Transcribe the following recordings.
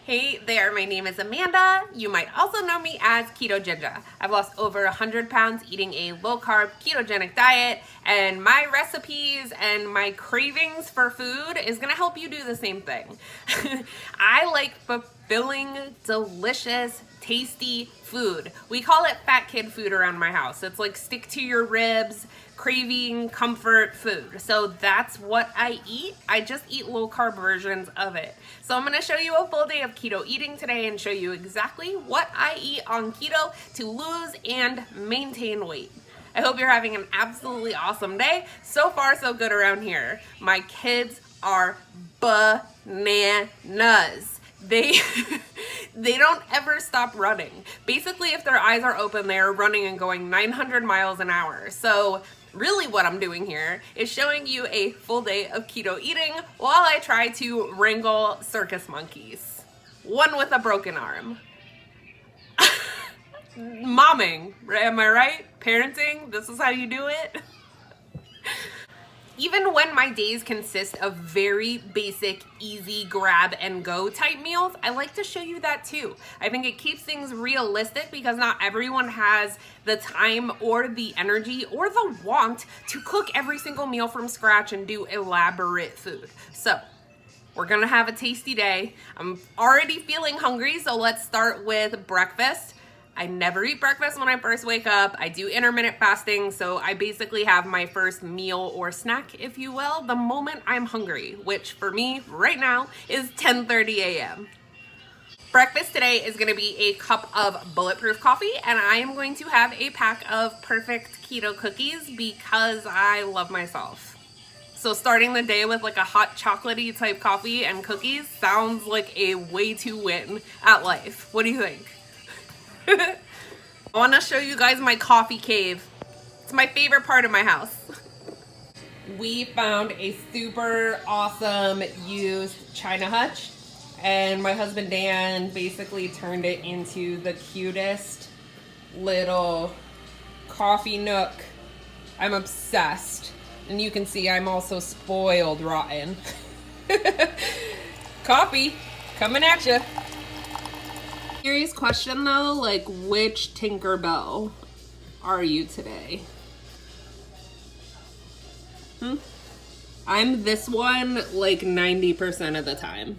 Hey there, my name is Amanda. You might also know me as Ketoginja. I've lost over 100 pounds eating a low-carb ketogenic diet, and my recipes and my cravings for food is gonna help you do the same thing. I like fulfilling, delicious, tasty food. We call it fat kid food around my house. It's like stick to your ribs, craving comfort food. So that's what I eat. I just eat low carb versions of it. So I'm gonna show you a full day of keto eating today and show you exactly what I eat on keto to lose and maintain weight. I hope you're having an absolutely awesome day. So far, so good around here. My kids are bananas. They don't ever stop running. Basically, if their eyes are open, they are running and going 900 miles an hour. So really what I'm doing here is showing you a full day of keto eating while I try to wrangle circus monkeys. One with a broken arm. Momming, am I right? Parenting, this is how you do it. Even when my days consist of very basic, easy grab and go type meals, I like to show you that too. I think it keeps things realistic because not everyone has the time or the energy or the want to cook every single meal from scratch and do elaborate food. So we're gonna have a tasty day. I'm already feeling hungry, so let's start with breakfast. I never eat breakfast when I first wake up. I do intermittent fasting, so I basically have my first meal or snack, if you will, the moment I'm hungry, which for me right now is 10:30 a.m. Breakfast today is gonna be a cup of bulletproof coffee, and I am going to have a pack of Perfect Keto cookies because I love myself. So starting the day with like a hot chocolatey type coffee and cookies sounds like a way to win at life. What do you think? I want to show you guys my coffee cave. It's my favorite part of my house. We found a super awesome used China hutch, and my husband Dan basically turned it into the cutest little coffee nook. I'm obsessed, and you can see I'm also spoiled rotten. Coffee coming at you. Serious question though, like which Tinkerbell are you today? I'm this one like 90% of the time.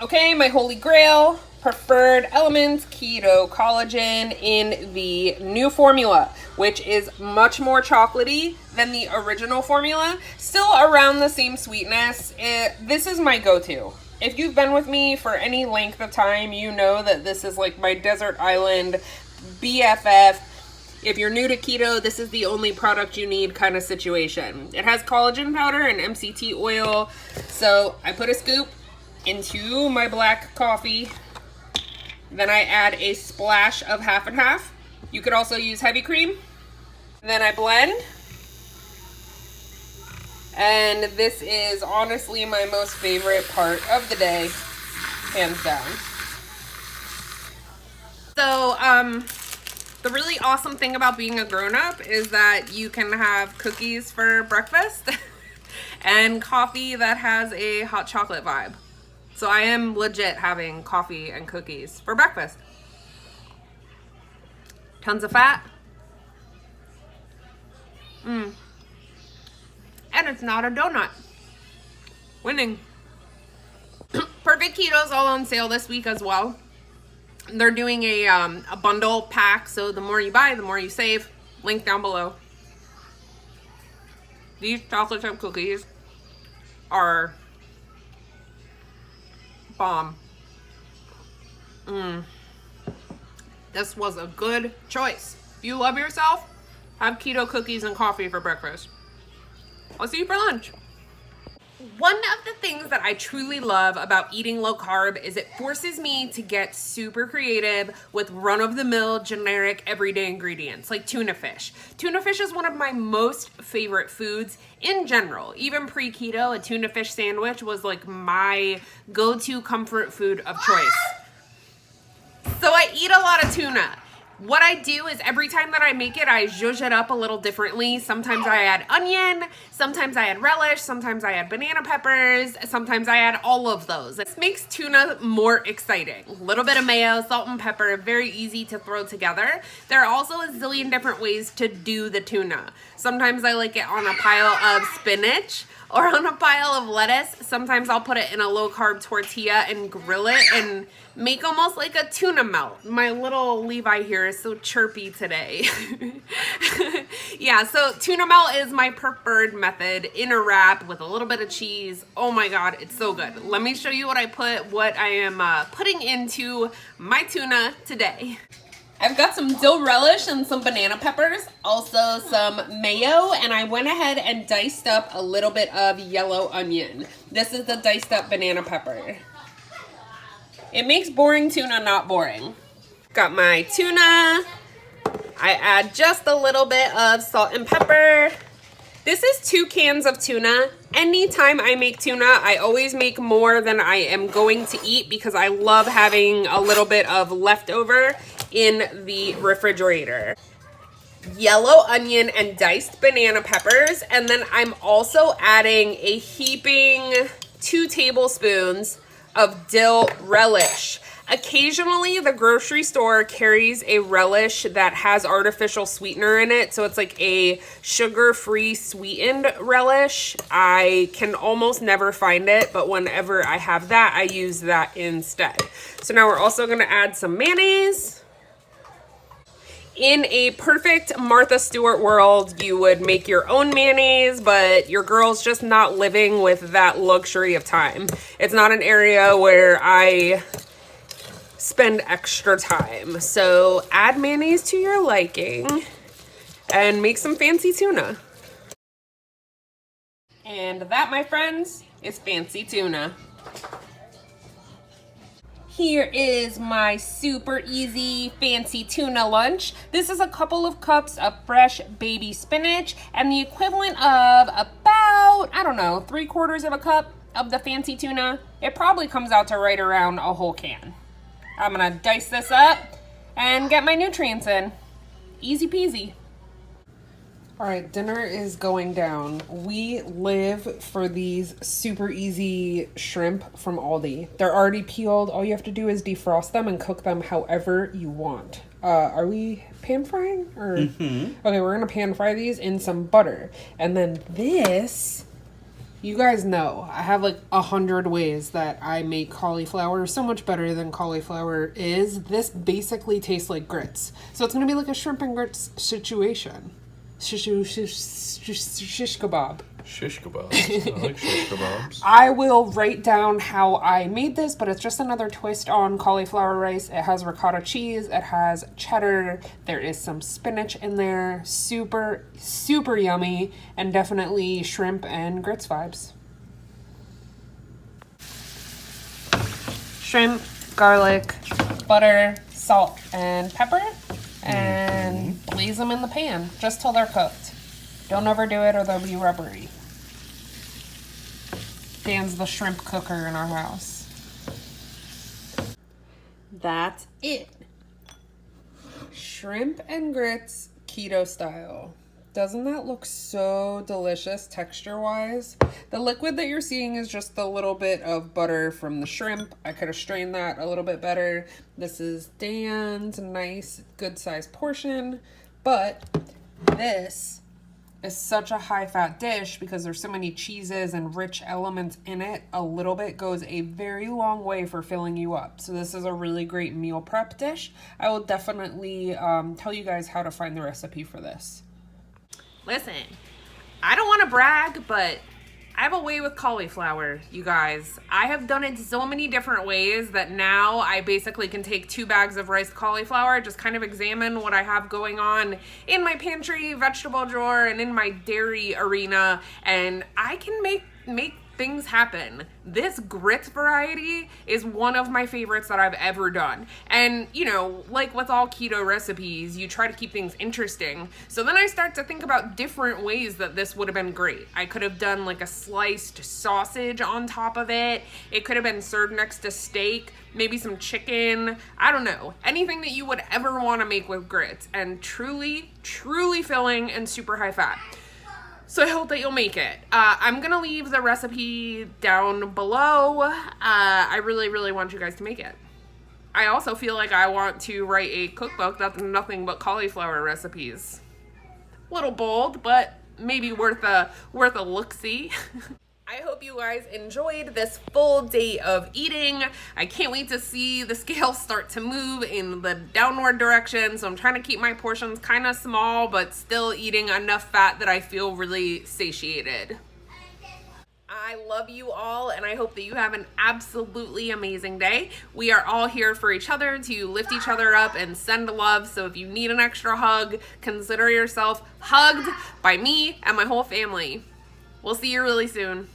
Okay, my holy grail, preferred elements, keto collagen in the new formula, which is much more chocolatey than the original formula. Still around the same sweetness. This is my go-to. If you've been with me for any length of time, you know that this is like my desert island BFF. If you're new to keto, this is the only product you need kind of situation. It has collagen powder and MCT oil. So I put a scoop into my black coffee. Then I add a splash of half and half. You could also use heavy cream. Then I blend. And this is honestly my most favorite part of the day, hands down. So, the really awesome thing about being a grown-up is that you can have cookies for breakfast and coffee that has a hot chocolate vibe. So I am legit having coffee and cookies for breakfast. Tons of fat. And it's not a donut. Winning. Perfect Keto is all on sale this week as well. They're doing a bundle pack, so the more you buy, the more you save. Link down below. These chocolate chip cookies are bomb. This was a good choice. If you love yourself, have keto cookies and coffee for breakfast. I'll see you for lunch. One of the things that I truly love about eating low carb is it forces me to get super creative with run-of-the-mill generic everyday ingredients like tuna fish. Tuna fish is one of my most favorite foods in general. Even pre-keto, a tuna fish sandwich was like my go-to comfort food of choice. So I eat a lot of tuna. What I do is every time that I make it, I zhuzh it up a little differently. Sometimes I add onion, sometimes I add relish, sometimes I add banana peppers, sometimes I add all of those. This makes tuna more exciting. A little bit of mayo, salt and pepper, very easy to throw together. There are also a zillion different ways to do the tuna. Sometimes I like it on a pile of spinach or on a pile of lettuce. Sometimes I'll put it in a low carb tortilla and grill it and make almost like a tuna melt. My little Levi here is so chirpy today. Yeah, so tuna melt is my preferred method in a wrap with a little bit of cheese. Oh my God, it's so good. Let me show you what I am putting into my tuna today. I've got some dill relish and some banana peppers, also some mayo, and I went ahead and diced up a little bit of yellow onion. This is the diced up banana pepper. It makes boring tuna not boring. Got my tuna. I add just a little bit of salt and pepper. This is 2 cans of tuna. Anytime I make tuna, I always make more than I am going to eat because I love having a little bit of leftover in the refrigerator. Yellow onion and diced banana peppers, and then I'm also adding a heaping 2 tablespoons of dill relish. Occasionally, the grocery store carries a relish that has artificial sweetener in it, so it's like a sugar-free sweetened relish. I can almost never find it, but whenever I have that, I use that instead. So now we're also gonna add some mayonnaise. In a perfect Martha Stewart world, you would make your own mayonnaise, but your girl's just not living with that luxury of time. It's not an area where I spend extra time. So add mayonnaise to your liking and make some fancy tuna. And that, my friends, is fancy tuna. Here is my super easy fancy tuna lunch. This is a couple of cups of fresh baby spinach and the equivalent of about, I don't know, 3/4 of a cup of the fancy tuna. It probably comes out to right around a whole can. I'm gonna dice this up and get my nutrients in. Easy peasy. All right, dinner is going down. We live for these super easy shrimp from Aldi. They're already peeled. All you have to do is defrost them and cook them however you want. Are we pan frying? Or Okay, we're gonna pan fry these in some butter. And then this, you guys know, I have like 100 ways that I make cauliflower so much better than cauliflower is. This basically tastes like grits. So it's gonna be like a shrimp and grits situation. Shish kebab. Shish kebabs. I like shish kebabs. I will write down how I made this, but it's just another twist on cauliflower rice. It has ricotta cheese. It has cheddar. There is some spinach in there. Super, super yummy, and definitely shrimp and grits vibes. Shrimp, garlic, butter, salt, and pepper. And blaze them in the pan just till they're cooked. Don't overdo it or they'll be rubbery. Dan's the shrimp cooker in our house. That's it. Shrimp and grits keto style. Doesn't that look so delicious texture-wise? The liquid that you're seeing is just a little bit of butter from the shrimp. I could have strained that a little bit better. This is Dan's nice, good-sized portion. But this is such a high-fat dish because there's so many cheeses and rich elements in it. A little bit goes a very long way for filling you up. So this is a really great meal prep dish. I will definitely tell you guys how to find the recipe for this. Listen, I don't want to brag, but I have a way with cauliflower, you guys. I have done it so many different ways that now I basically can take 2 bags of riced cauliflower, just kind of examine what I have going on in my pantry, vegetable drawer, and in my dairy arena, and I can make things happen. This grits variety is one of my favorites that I've ever done. And, you know, like with all keto recipes, you try to keep things interesting. So then I start to think about different ways that this would have been great. I could have done like a sliced sausage on top of it. It could have been served next to steak, maybe some chicken. I don't know. Anything that you would ever want to make with grits. And truly, truly filling and super high fat. So I hope that you'll make it. I'm going to leave the recipe down below. I really, really want you guys to make it. I also feel like I want to write a cookbook that's nothing but cauliflower recipes. A little bold, but maybe worth a look-see. I hope you guys enjoyed this full day of eating. I can't wait to see the scale start to move in the downward direction. So I'm trying to keep my portions kind of small, but still eating enough fat that I feel really satiated. I love you all, and I hope that you have an absolutely amazing day. We are all here for each other to lift each other up and send love. So if you need an extra hug, consider yourself hugged by me and my whole family. We'll see you really soon.